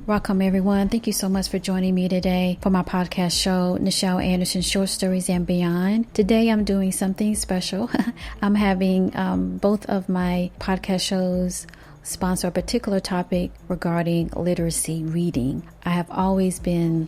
Welcome, everyone. Thank you so much for joining me today for my podcast show, Nichel Anderson Short Stories and Beyond. Today, I'm doing something special. I'm having both of my podcast shows sponsor a particular topic regarding literacy reading. I have always been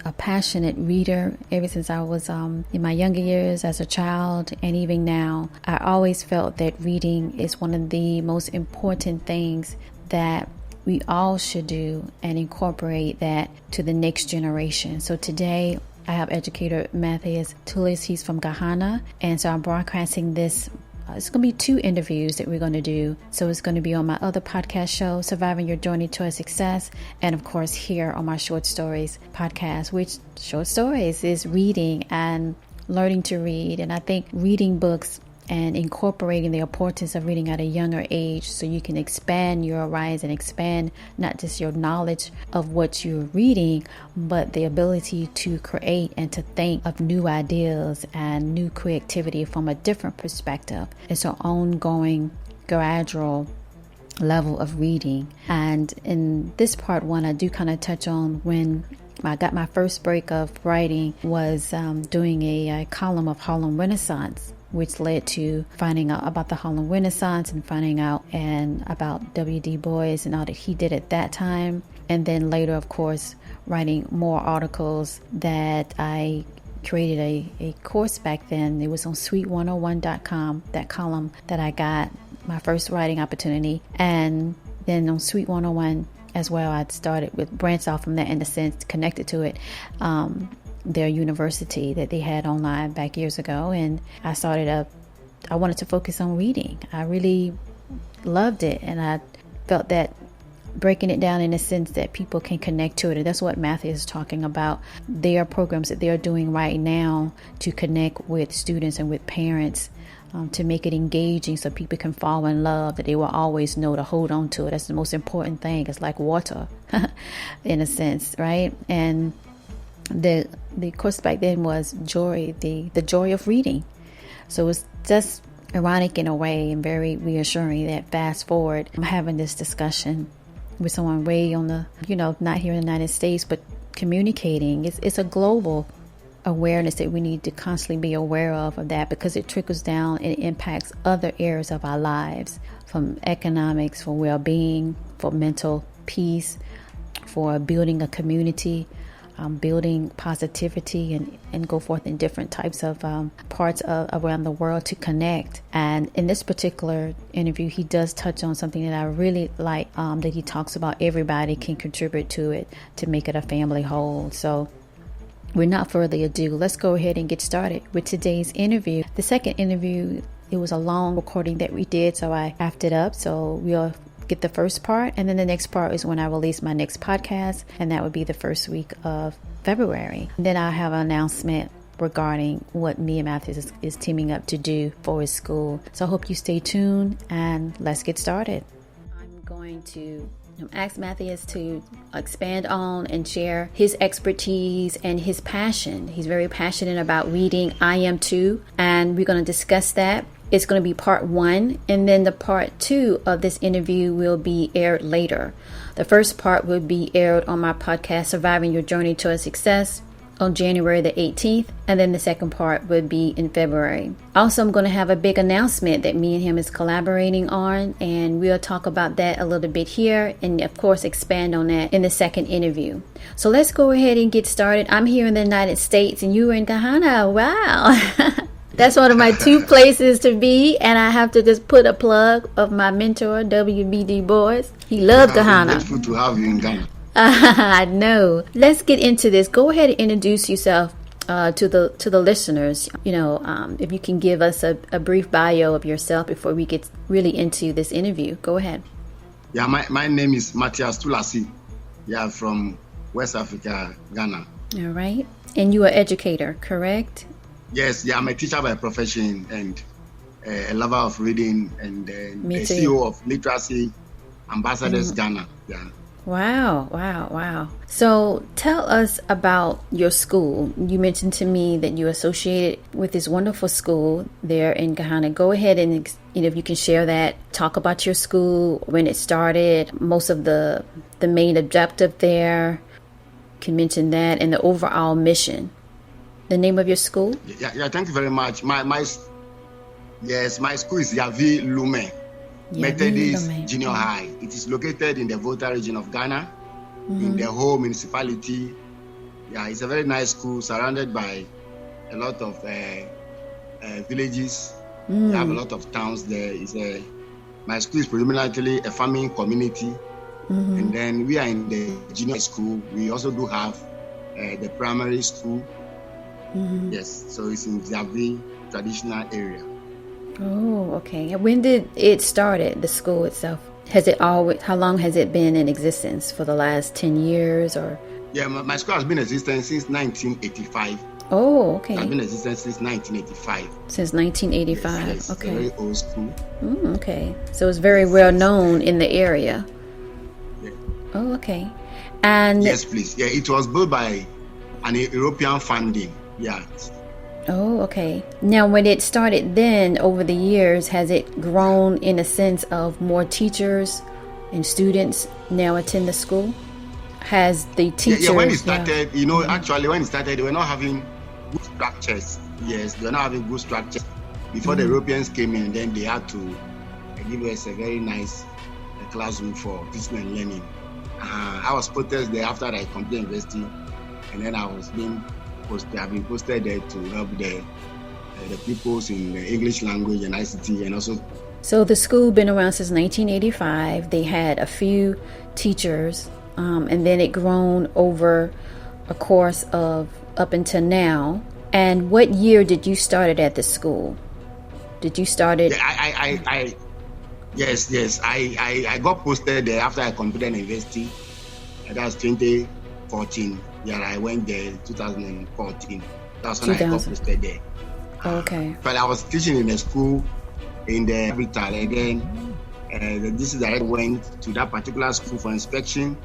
a passionate reader ever since I was in my younger years as a child, and even now. I always felt that reading is one of the most important things that we all should do and incorporate that to the next generation. So today I have Educator Mathias Tulasi. He's from Ghana, and so I'm broadcasting this. It's going to be 2 interviews that we're going to do. So it's going to be on my other podcast show, Surviving Your Journey to Success, and of course here on my Short Stories podcast, which short stories is reading and learning to read. And I think reading books and incorporating the importance of reading at a younger age so you can expand your horizon, expand not just your knowledge of what you're reading, but the ability to create and to think of new ideas and new creativity from a different perspective. It's an ongoing, gradual level of reading. And in this part 1, I do kind of touch on when I got my first break of writing was doing a column of Harlem Renaissance, which led to finding out about the Harlem Renaissance and finding out and about W.D. Bois and all that he did at that time. And then later, of course, writing more articles that I created a course back then. It was on sweet101.com, that column that I got my first writing opportunity. And then on Sweet 101 as well, I started with branched off from that in a sense, connected to it. Their university that they had online back years ago, and I wanted to focus on reading. I really loved it, and I felt that breaking it down in a sense that people can connect to it, and that's what Mathias is talking about. There are programs that they're doing right now to connect with students and with parents, to make it engaging so people can fall in love, that they will always know to hold on to it. That's the most important thing. It's like water in a sense, right? And the course back then was joy, the joy of reading. So it's just ironic in a way and very reassuring that fast forward, I'm having this discussion with someone way on the, not here in the United States, but communicating. It's a global awareness that we need to constantly be aware of that, because it trickles down and it impacts other areas of our lives, from economics, for well-being, for mental peace, for building a community, building positivity and go forth in different types of parts of around the world to connect. And in this particular interview, he does touch on something that I really like, that he talks about everybody can contribute to it to make it a family whole. So without further ado, let's go ahead and get started with today's interview. The second interview, it was a long recording that we did, so I wrapped it up. So we'll get the first part, and then the next part is when I release my next podcast, and that would be the first week of February. And then I'll have an announcement regarding what me and Mathias is teaming up to do for his school. So I hope you stay tuned, and let's get started. I'm going to ask Mathias to expand on and share his expertise and his passion. He's very passionate about reading. I am too, and we're going to discuss that. It's going to be part 1, and then the part 2 of this interview will be aired later. The first part will be aired on my podcast, Surviving Your Journey to Success, on January the 18th, and then the second part would be in February. Also, I'm going to have a big announcement that me and him is collaborating on, and we'll talk about that a little bit here, and of course expand on that in the second interview. So let's go ahead and get started. I'm here in the United States, and you are in Ghana. Wow. That's one of my 2 places to be, and I have to just put a plug of my mentor, W.B.D. Bois. He loves Ghana. I'm grateful to have you in Ghana. I know. Let's get into this. Go ahead and introduce yourself to the listeners. If you can give us a brief bio of yourself before we get really into this interview. Go ahead. Yeah, my name is Mathias Tulasi. Yeah, from West Africa, Ghana. All right. And you are an educator, correct? Yes, yeah, I'm a teacher by profession and a lover of reading, and the Me too. CEO of Literacy Ambassadors Ghana. Yeah. Wow, wow, wow. So tell us about your school. You mentioned to me that you're associated with this wonderful school there in Ghana. Go ahead and, if you can share that, talk about your school, when it started, most of the main objective there. You can mention that, and the overall mission. The name of your school? Yeah, thank you very much. My school is Ziavi Lume Methodist Junior High. It is located in the Volta region of Ghana, in the whole municipality. Yeah, it's a very nice school surrounded by a lot of villages. We have a lot of towns there. My school is predominantly a farming community. And then we are in the junior school. We also do have the primary school. Yes, so it's in Ziavi traditional area. Oh, okay. And when did it started, the school itself? How long has it been in existence? For the last 10 years or? Yeah, my school has been in existence since 1985. Oh, okay. It's been in existence since 1985. Since 1985, yes, okay. It's a very old school. Okay, so it's very well known in the area. Yeah. Oh, okay. And yes, please. Yeah, it was built by an European funding. Yeah. Oh, okay. Now, when it started then, over the years, has it grown in a sense of more teachers and students now attend the school? Has the teachers... Yeah, when it started, actually when it started, they were not having good structures. Yes, they were not having good structures. Before the Europeans came in, then they had to give us a very nice classroom for teaching and learning. I was posted there after I completed university, and then I've been posted there to help the pupils in the English language and ICT, and also. So the school been around since 1985. They had a few teachers, and then it grown over a course of up until now. And what year did you start it at the school? Did you start it? Yeah, yes. I got posted there after I completed university. That's 2014. Yeah, I went there in 2014. That's when I got posted there. Okay. But I was teaching in a school in the capital, and then the district director went to that particular school for inspection,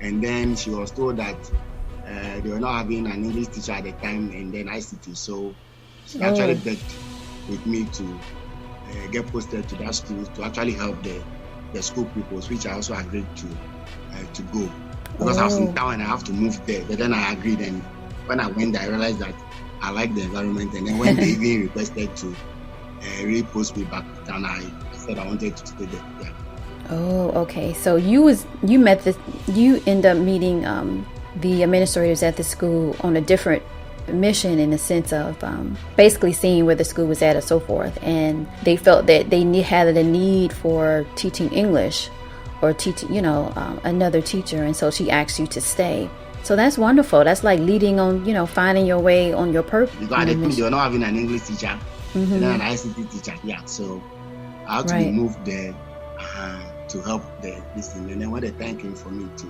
and then she was told that they were not having an English teacher at the time, and then ICT. So she actually begged with me to get posted to that school to actually help the school pupils, which I also agreed to go. Because I was in town and I have to move there. But then I agreed, and when I went there, I realized that I like the environment. And then when they even requested to repost me back to town, I said I wanted to stay there. Yeah. Oh, okay. So you end up meeting the administrators at the school on a different mission, in the sense of basically seeing where the school was at and so forth. And they felt that they had a need for teaching English, or teaching, another teacher, and so she asked you to stay. So that's wonderful. That's like leading on, finding your way on your purpose. Because they were not having an English teacher, and then an ICT teacher. Yeah, so I had to be moved there to help this thing. And then when they thanked him for me to,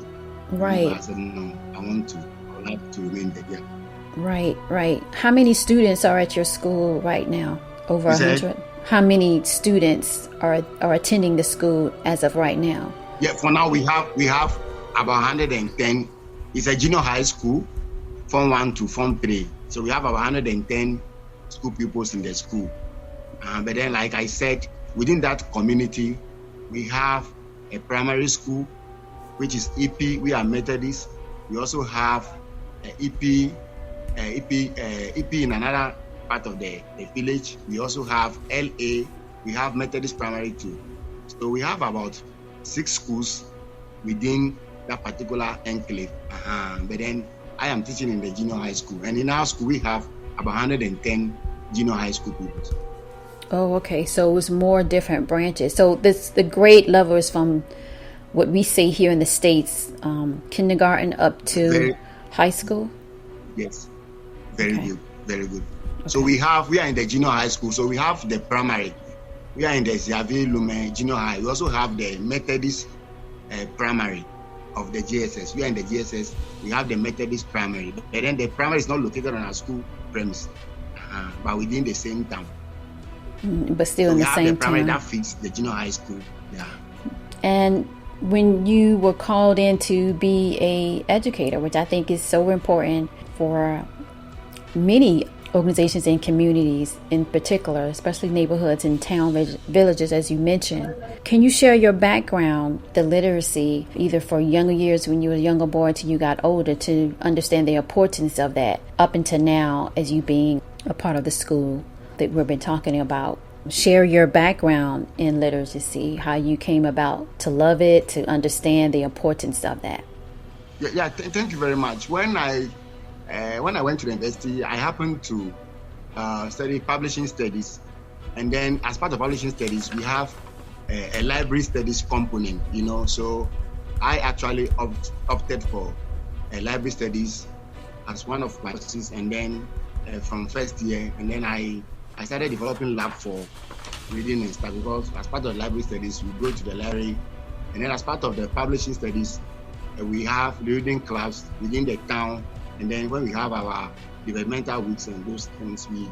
I said no, I would like to remain there. Yeah. Right. How many students are at your school right now? Over 100. How many students are attending the school as of right now? Yeah, for now we have about 110. It's a junior high school, Form 1 to Form 3. So we have about 110 school pupils in the school. But then, like I said, within that community, we have a primary school, which is EP. We are Methodist. We also have EP in another part of the village. We also have LA. We have Methodist primary too. So we have about 6 schools within that particular enclave. But then I am teaching in the junior high school, and in our school we have about 110 junior high school pupils. Oh, okay. So it was more different branches. So the grade level is from what we say here in the States, kindergarten up to high school. Yes, very good. Okay. So we are in the junior high school. So we have the primary. We are in the Ziavi Lume Junior High. We also have the Methodist primary of the JHS. We are in the JHS. We have the Methodist primary. But then the primary is not located on our school premise, but within the same town. But still in the same town. We have the primary that fits the junior high school. Yeah. And when you were called in to be a educator, which I think is so important for many organizations and communities in particular, especially neighborhoods and town villages, as you mentioned. Can you share your background, the literacy, either for younger years when you were a younger boy till you got older, to understand the importance of that up until now as you being a part of the school that we've been talking about? Share your background in literacy, how you came about to love it, to understand the importance of that. Thank you very much. When I went to the university, I happened to study publishing studies, and then as part of publishing studies, we have a library studies component. So I actually opted for library studies as one of my courses, and then from first year, and then I started developing lab for reading and stuff, because as part of library studies, we go to the library, and then as part of the publishing studies, we have reading clubs within the town, and then when we have our developmental weeks and those things, we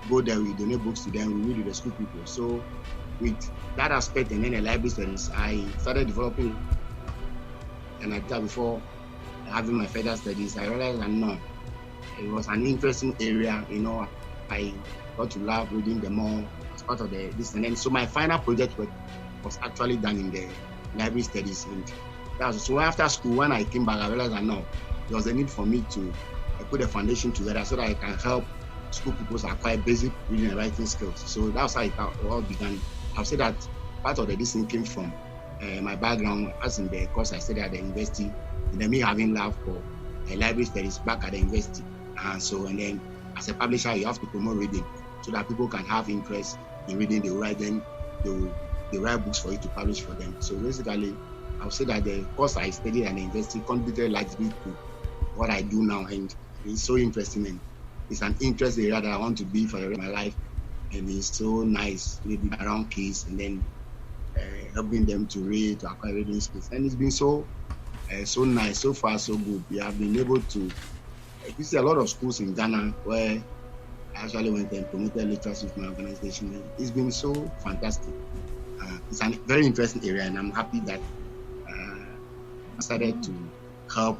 go there, we donate books to them, we read to the school people. So with that aspect and then the library studies, I started developing, and I thought before having my further studies, I realized that no, it was an interesting area. I got to love reading them all as part of this, and then so my final project work was actually done in the library studies. And that was, so after school, when I came back, I realized that no, there was a need for me to put a foundation together so that I can help school pupils acquire basic reading and writing skills. So that's how it all began. I'll say that part of this thing came from my background as in the course I studied at the university, and then me having love for library studies back at the university. And then as a publisher, you have to promote reading so that people can have interest in reading. They write write books for you to publish for them. So basically, I'll say that the course I studied at the university contributed largely to what I do now, and it's so interesting, and it's an interest area that I want to be for the rest of my life. And it's so nice to be around kids and then helping them to read, to acquire reading skills. And it's been so nice, so far so good. We have been able to visit a lot of schools in Ghana where I actually went and promoted literacy with my organization. It's been so fantastic. It's a very interesting area, and I'm happy that I started to help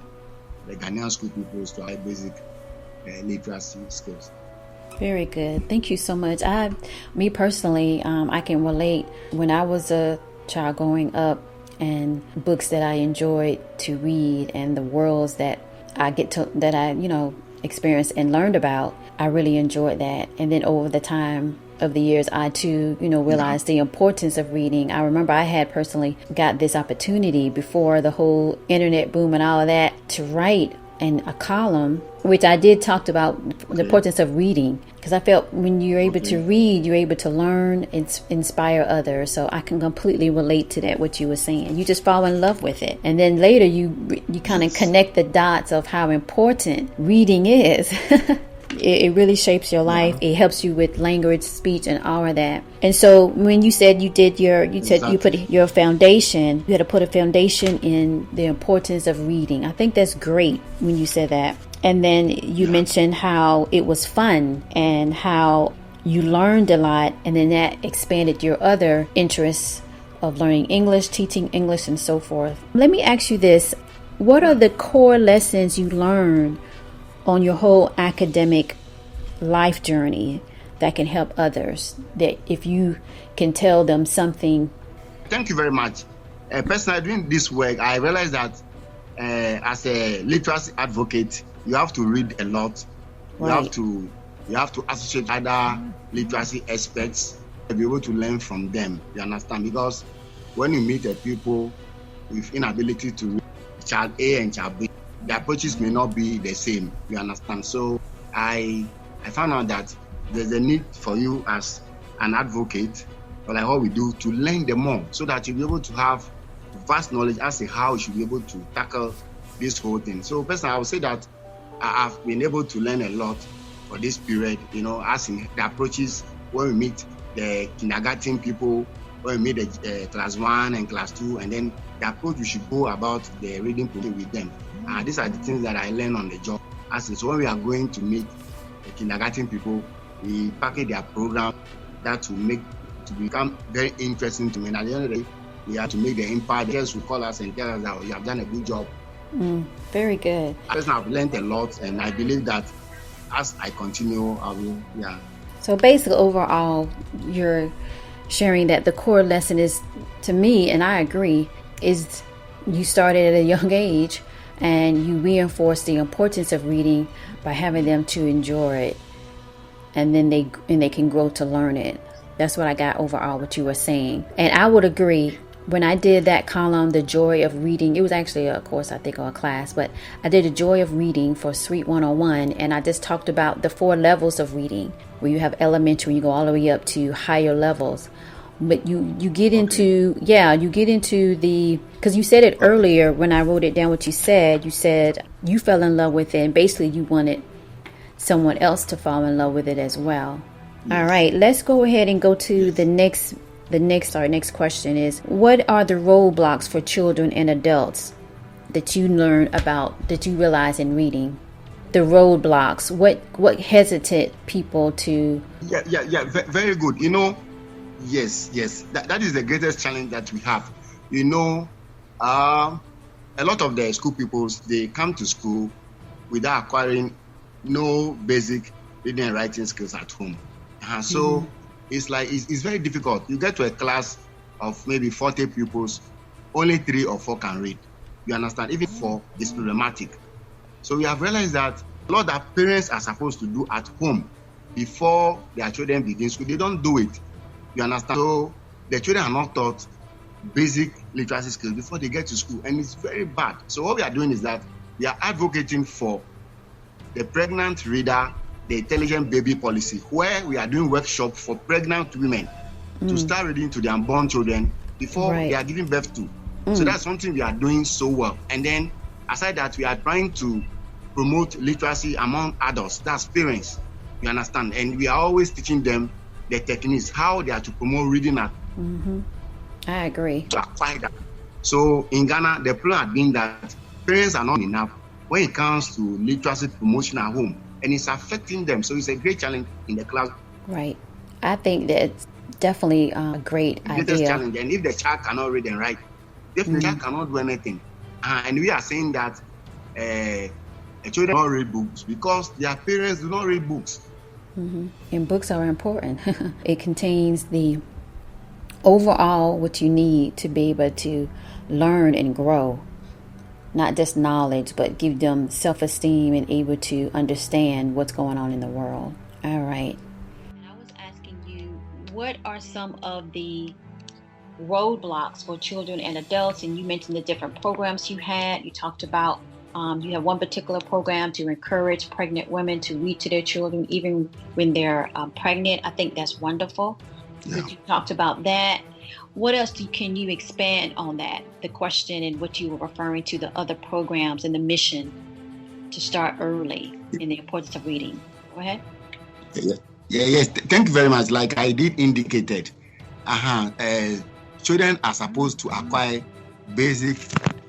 the Ghanaian school pupils to have basic literacy skills. Very good. Thank you so much. Me personally, I can relate. When I was a child growing up, and books that I enjoyed to read, and the worlds that I experienced and learned about, I really enjoyed that. And then over the time of the years, I too, realized the importance of reading. I remember I had personally got this opportunity before the whole internet boom and all of that to write in a column, which I did talk about the importance of reading, because I felt when you're able to read, you're able to learn and inspire others. So I can completely relate to that, what you were saying. You just fall in love with it. And then later you kind of connect the dots of how important reading is. It really shapes your life. It helps you with language, speech, and all of that. And so when you said you put your foundation, you had to put a foundation in the importance of reading. I think that's great when you said that. And then you mentioned how it was fun and how you learned a lot, and then that expanded your other interests of learning English, teaching English, and so forth. Let me ask you this. What are the core lessons you learned on your whole academic life journey that can help others, that if you can tell them something? Thank you very much. Personally, doing this work, I realized that as a literacy advocate, you have to read a lot. Right. You have to associate other literacy experts to be able to learn from them. You understand? Because when you meet a people with inability to read, child A and child B, the approaches may not be the same. You understand? So I found out that there's a need for you as an advocate, or like what we do, to learn them more, so that you'll be able to have vast knowledge as to how you should be able to tackle this whole thing. So personally, I would say that I've been able to learn a lot for this period, as in the approaches when we meet the kindergarten people, when we meet the class 1 and class 2, and then the approach we should go about the reading program with them. These are the things that I learned on the job. So when we are going to meet the kindergarten people, we package their program that will become very interesting to me. And at the end of the day, we have to make the impact. Just will call us and tell us that you have done a good job. Very good. I've learned a lot, and I believe that as I continue, I will, So basically, overall, you're sharing that the core lesson is, to me, and I agree, is you started at a young age and you reinforce the importance of reading by having them to enjoy it, and then they can grow to learn it. That's what I got overall, what you were saying. And I would agree. When I did that column, The Joy of Reading, it was actually a course, I think, or a class, but I did a Joy of Reading for Suite 101, and I just talked about the 4 levels of reading, where you have elementary, you go all the way up to higher levels. But you get into, because you said it earlier when I wrote it down, what you said you fell in love with it, and basically you wanted someone else to fall in love with it as well. Yes. All right, let's go ahead and go to the next question is, what are the roadblocks for children and adults that you learn about, that you realize in reading? The roadblocks, what hesitate people to... Very good. Yes, that is the greatest challenge that we have. A lot of the school pupils, they come to school without acquiring no basic reading and writing skills at home. So it's very difficult. You get to a class of maybe 40 pupils, only 3 or 4 can read. You understand? Even 4 is problematic. So we have realized that a lot that parents are supposed to do at home before their children begin school, they don't do it. You understand? So the children are not taught basic literacy skills before they get to school, and it's very bad. So what we are doing is that we are advocating for the pregnant reader, the intelligent baby policy, where we are doing workshop for pregnant women to start reading to their unborn children before they are giving birth to. So that's something we are doing so well. And then aside that, we are trying to promote literacy among adults, that's parents. You understand? And we are always teaching them the techniques, how they are to promote reading at. I agree. To acquire that. So in Ghana, the plan has been that parents are not enough when it comes to literacy promotion at home, and it's affecting them. So it's a great challenge in the class. Right. I think that's definitely a great idea. Challenge. And if the child cannot read and write, if the child cannot do anything, and we are saying that children don't read books because their parents do not read books. And books are important. It contains the overall what you need to be able to learn and grow. Not just knowledge, but give them self-esteem and able to understand what's going on in the world. All right. I was asking you, what are some of the roadblocks for children and adults? And you mentioned the different programs you had. You talked about you have one particular program to encourage pregnant women to read to their children even when they're pregnant. I think that's wonderful. Yeah. You talked about that. What else can you expand on that? The question and what you were referring to, the other programs and the mission to start early in the importance of reading. Go ahead. Yes. Thank you very much. Like I did indicated, children are supposed to acquire basic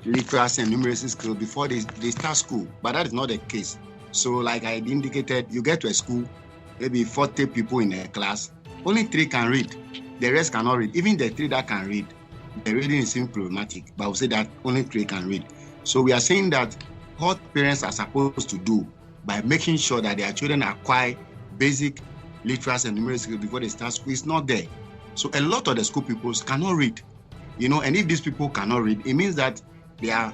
literacy and numeracy skills before they start school, but that is not the case. So like I indicated, you get to a school, maybe 40 people in a class, only 3 can read. The rest cannot read. Even the 3 that can read, the reading is simply problematic, but we say that only 3 can read. So we are saying that what parents are supposed to do by making sure that their children acquire basic literacy and numeracy skills before they start school is not there. So a lot of the school pupils cannot read, and if these people cannot read, it means that they are,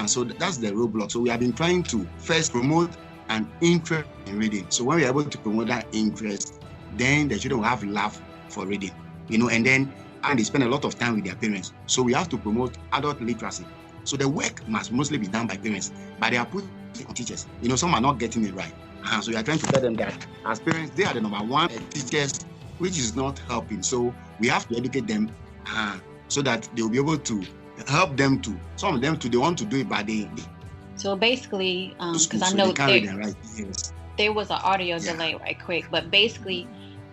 so that's the roadblock. So we have been trying to first promote an interest in reading. So when we are able to promote that interest, then the children will have love for reading, and they spend a lot of time with their parents. So we have to promote adult literacy. So the work must mostly be done by parents, but they are put on teachers. Some are not getting it right. So we are trying to tell them that as parents, they are the number one teachers, which is not helping. So we have to educate them so that they will be able to help them to. Some of them they want to do it, but they. So basically, because I know there was an audio delay right quick, but basically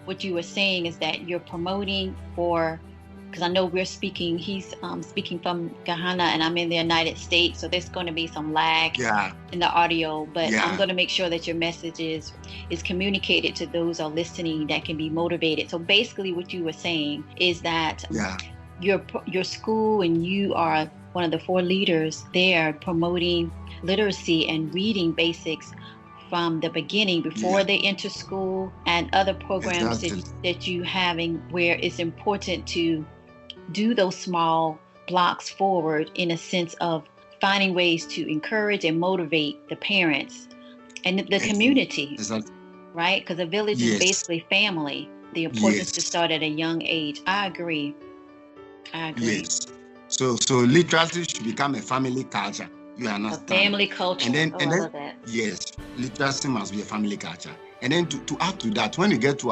what you were saying is that you're promoting for, because I know we're speaking, he's speaking from Ghana and I'm in the United States, so there's going to be some lag in the audio, but I'm going to make sure that your message is communicated to those who are listening that can be motivated. So basically what you were saying is that your school and you are one of the 4 leaders there promoting literacy and reading basics from the beginning before they enter school, and other programs that you having where it's important to do those small blocks forward in a sense of finding ways to encourage and motivate the parents and the community, right? Because a village is basically family. The importance to start at a young age. I agree. Yes. So literacy should become a family culture. You understand? A family culture. And then, I love that. Yes, literacy must be a family culture. And then to add to that, when you get to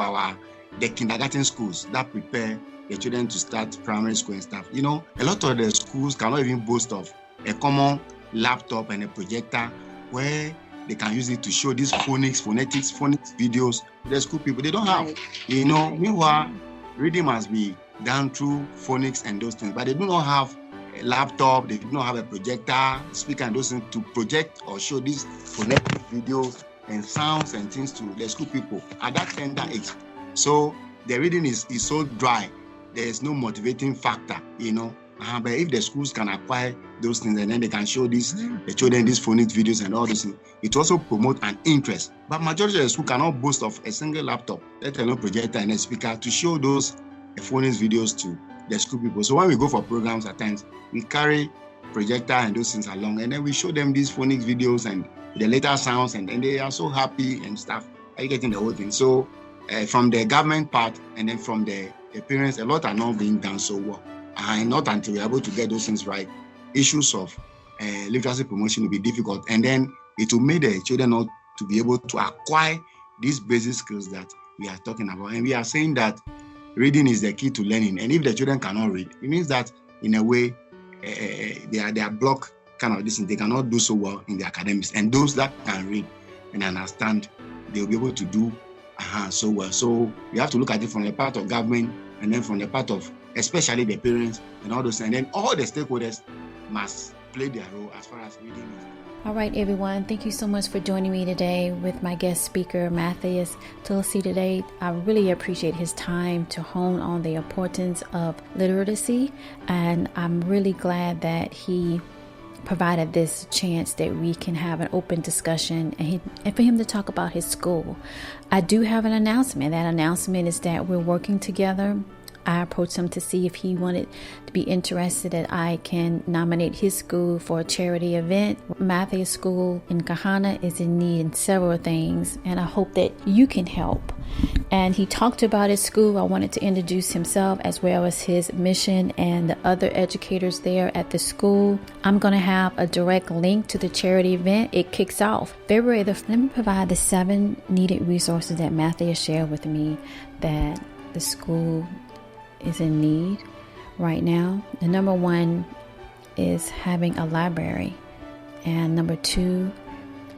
the kindergarten schools that prepare the children to start primary school and stuff, a lot of the schools cannot even boast of a common laptop and a projector where they can use it to show these phonics videos. The school people, they don't have. Meanwhile, reading must be done through phonics and those things, but they do not have a laptop, they do not have a projector, speaker and those things to project or show these phonetic videos and sounds and things to the school people at that tender age. So the reading is so dry, there is no motivating factor, but if the schools can acquire those things and then they can show the children these phonic videos and all these things, it also promotes an interest. But majority of the school cannot boast of a single laptop, let alone projector and a speaker to show those phonics videos to the school people. So when we go for programs at times, we carry projector and those things along, and then we show them these phonics videos and the later sounds, and they are so happy and stuff. Are you getting the whole thing? So from the government part and then from the parents, a lot are not being done so well. And not until we're able to get those things right, issues of literacy promotion will be difficult. And then it will make the children not to be able to acquire these basic skills that we are talking about. And we are saying that reading is the key to learning. And if the children cannot read, it means that in a way, they are blocked kind of this, they cannot do so well in the academics. And those that can read and understand, they'll be able to do so well. So we have to look at it from the part of government and then from the part of especially the parents and all those, and then all the stakeholders must play their role as far as reading is. All right, everyone. Thank you so much for joining me today with my guest speaker, Mathias Tulasi today. I really appreciate his time to hone on the importance of literacy, and I'm really glad that he provided this chance that we can have an open discussion and for him to talk about his school. I do have an announcement. That announcement is that we're working together. I approached him to see if he wanted to be interested that I can nominate his school for a charity event. Mathias School in Kahana is in need in several things, and I hope that you can help. And he talked about his school. I wanted to introduce himself as well as his mission and the other educators there at the school. I'm going to have a direct link to the charity event. It kicks off February the 5th. Let me provide the 7 needed resources that Mathias shared with me that the school is in need right now. The number 1 is having a library, and number 2,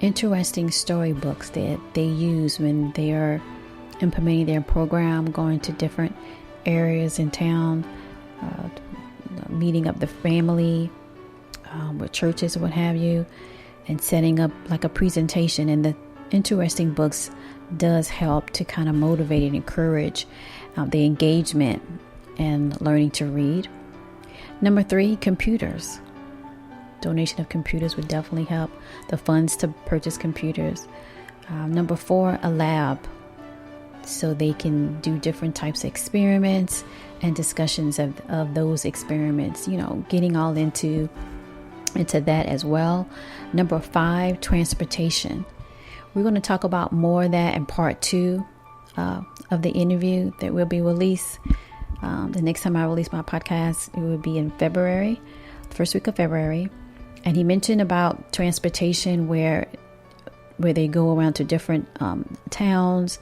interesting storybooks that they use when they are implementing their program, going to different areas in town, meeting up the family with churches or what have you, and setting up like a presentation. And the interesting books does help to kind of motivate and encourage the engagement and learning to read. Number 3, computers. Donation of computers would definitely help. The funds to purchase computers. Number 4, a lab, so they can do different types of experiments and discussions of those experiments, getting all into that as well. Number 5, transportation. We're going to talk about more of that in part 2 of the interview that will be released. The next time I release my podcast, it will be in February, first week of February. And he mentioned about transportation where they go around to different towns,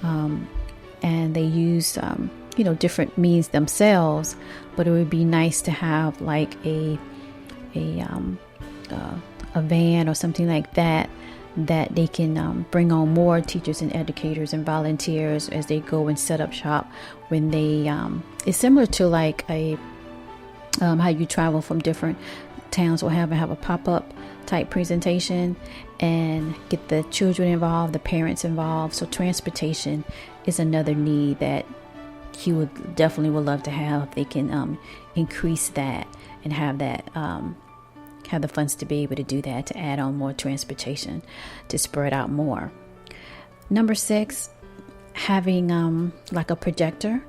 and they use different means themselves. But it would be nice to have like a van or something like that they can bring on more teachers and educators and volunteers as they go and set up shop. When they it's similar to like a how you travel from different towns or have a pop-up type presentation and get the children involved, the parents involved. So transportation is another need that he would definitely love to have. They can increase that and have that have the funds to be able to do that, to add on more transportation, to spread out more. Number 6, having like a projector.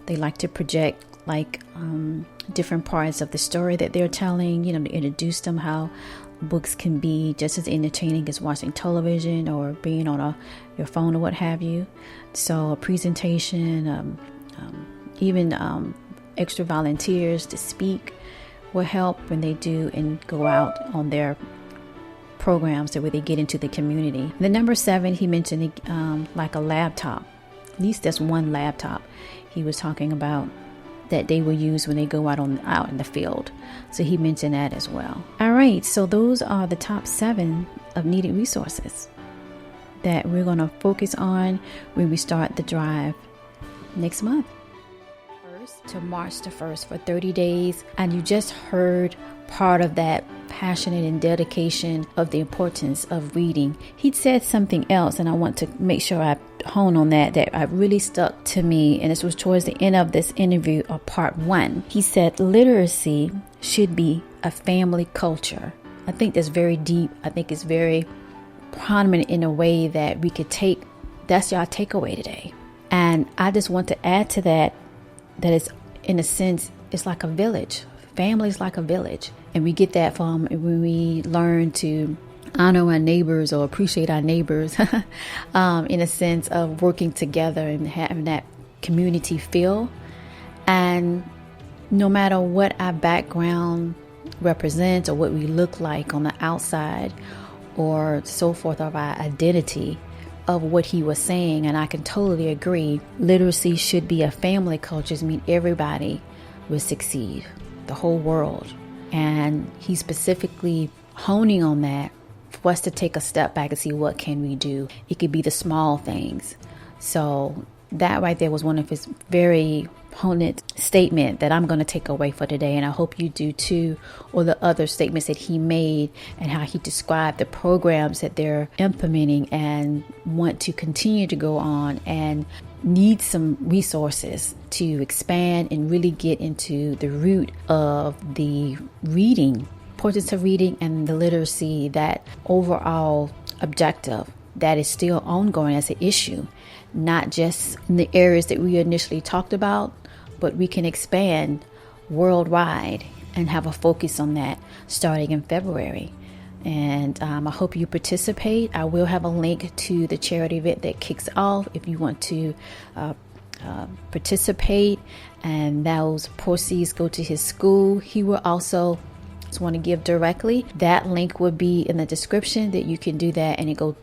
They like to project like different parts of the story that they're telling, to introduce them how books can be just as entertaining as watching television or being on your phone or what have you. So a presentation, even extra volunteers to speak will help when they do and go out on their programs where they get into the community. The number 7, he mentioned like a laptop. At least there's one laptop he was talking about that they will use when they go out in the field. So he mentioned that as well. All right, so those are the top 7 of needed resources that we're going to focus on when we start the drive next month. To March the 1st for 30 days. And you just heard part of that passionate and dedication of the importance of reading. He said something else, and I want to make sure I hone on that really stuck to me. And this was towards the end of this interview of part 1. He said literacy should be a family culture. I think that's very deep. I think it's very prominent in a way that we could take. That's your takeaway today. And I just want to add to that it's, in a sense, it's like a village. Family is like a village. And we get that from when we learn to honor our neighbors or appreciate our neighbors in a sense of working together and having that community feel. And no matter what our background represents or what we look like on the outside or so forth of our identity, of what he was saying, and I can totally agree. Literacy should be a family culture. I mean, everybody will succeed, the whole world. And he's specifically honing on that for us to take a step back and see what can we do. It could be the small things. So that right there was one of his very poignant statement that I'm going to take away for today, and I hope you do too, or the other statements that he made and how he described the programs that they're implementing and want to continue to go on and need some resources to expand and really get into the root of the reading, importance of reading and the literacy, that overall objective that is still ongoing as an issue, not just in the areas that we initially talked about, but we can expand worldwide and have a focus on that starting in February. And I hope you participate. I will have a link to the charity event that kicks off if you want to participate, and those proceeds go to his school. He will also want to give directly. That link will be in the description that you can do that, and it go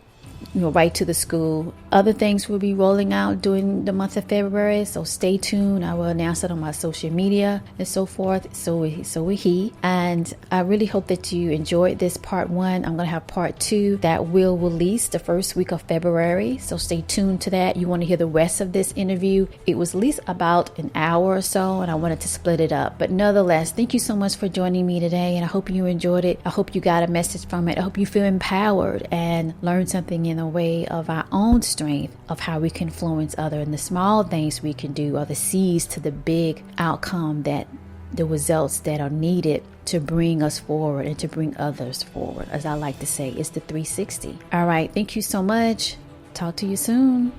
right to the school. Other things will be rolling out during the month of February, so stay tuned. I will announce it on my social media and so forth. So will he. And I really hope that you enjoyed this part 1. I'm going to have part 2 that will release the first week of February, so stay tuned to that. You want to hear the rest of this interview. It was at least about an hour or so, and I wanted to split it up. But nonetheless, thank you so much for joining me today, and I hope you enjoyed it. I hope you got a message from it. I hope you feel empowered and learned something in a way of our own strength of how we can influence others, and the small things we can do are the seeds to the big outcome, that the results that are needed to bring us forward and to bring others forward. As I like to say, it's the 360. All right. Thank you so much. Talk to you soon.